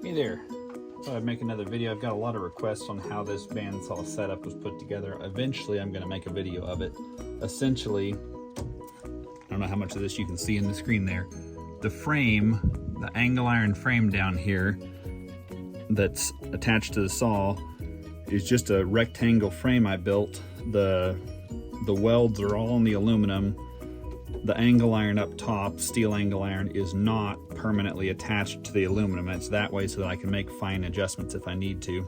Hey there, thought I'd make another video. I've got a lot of requests on how this bandsaw setup was put together. Eventually I'm going to make a video of it. Essentially, I don't know how much of this you can see in the screen there. The frame, the angle iron frame down here that's attached to the saw is just a rectangle frame I built. The welds are all on the aluminum. The angle iron up top, steel angle iron, is not permanently attached to the aluminum. It's that way so that I can make fine adjustments if I need to.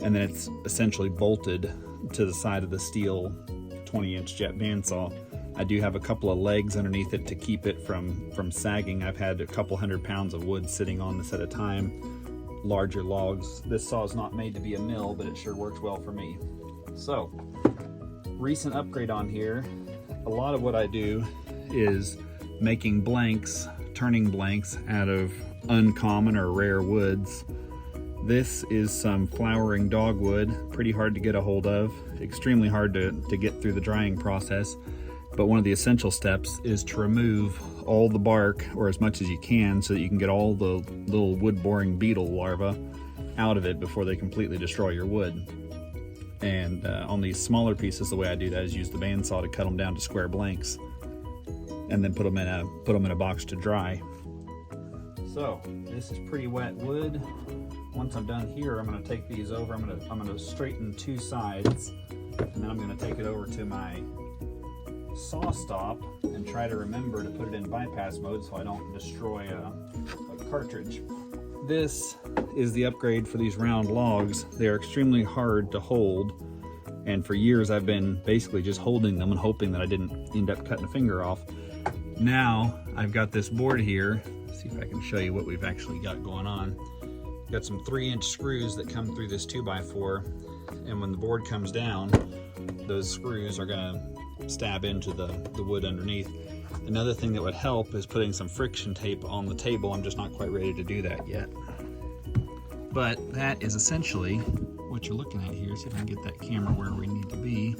And then it's essentially bolted to the side of the steel 20-inch jet bandsaw. I do have a couple of legs underneath it to keep it from sagging. I've had a couple 100 pounds of wood sitting on this at a time, larger logs. This saw is not made to be a mill, but it sure works well for me. So, recent upgrade on here. A lot of what I do is making blanks, turning blanks out of uncommon or rare woods. This is some flowering dogwood, pretty hard to get a hold of, extremely hard to get through the drying process. But one of the essential steps is to remove all the bark, or as much as you can, so that you can get all the little wood-boring beetle larvae out of it before they completely destroy your wood. And on these smaller pieces, the way I do that is use the bandsaw to cut them down to square blanks, and then put them in a box to dry. So this is pretty wet wood. Once I'm done here, I'm going to take these over. I'm going to straighten two sides, and then I'm going to take it over to my saw stop and try to remember to put it in bypass mode so I don't destroy a cartridge. This is the upgrade for these round logs. They are extremely hard to hold, and for years I've been basically just holding them and hoping that I didn't end up cutting a finger off. Now I've got this board here. Let's see if I can show you what we've actually got going on. Got some 3-inch screws that come through this 2x4, and when the board comes down, those screws are going to stab into the wood underneath. Another thing that would help is putting some friction tape on the table. I'm just not quite ready to do that yet. But that is essentially what you're looking at here. See if I can get that camera where we need to be.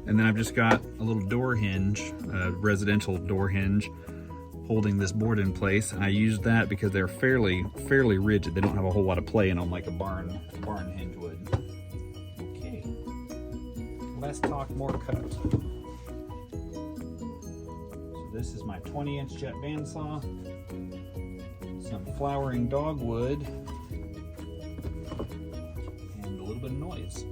And then I've just got a little door hinge, a residential door hinge, holding this board in place. I used that because they're fairly rigid. They don't have a whole lot of play in them like a barn hinge would. Okay, less talk, more cut. So this is my 20-inch jet bandsaw, some flowering dogwood, and a little bit of noise.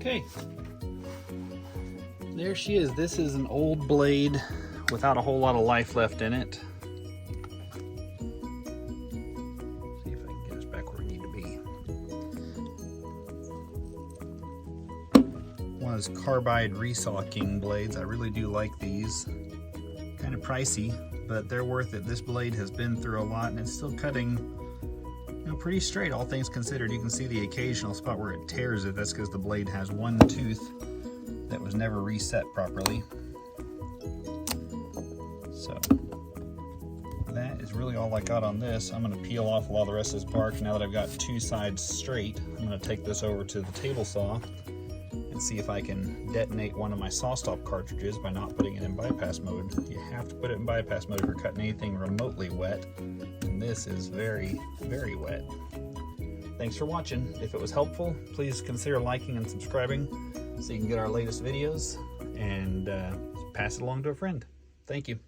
Okay. There she is. This is an old blade without a whole lot of life left in it. See if I can get us back where we need to be. One of those carbide resaw king blades. I really do like these. Kind of pricey, but they're worth it. This blade has been through a lot and it's still cutting, you know, pretty straight, all things considered. You can see the occasional spot where it tears it. That's because the blade has one tooth that was never reset properly. So that is really all I got on this. I'm going to peel off a lot of the rest of this bark. Now that I've got two sides straight, I'm going to take this over to the table saw and see if I can detonate one of my saw stop cartridges by not putting it in bypass mode. You have to put it in bypass mode if you're cutting anything remotely wet, and this is very, very wet. Thanks for watching. If it was helpful, please consider liking and subscribing so you can get our latest videos, and pass it along to a friend. Thank you.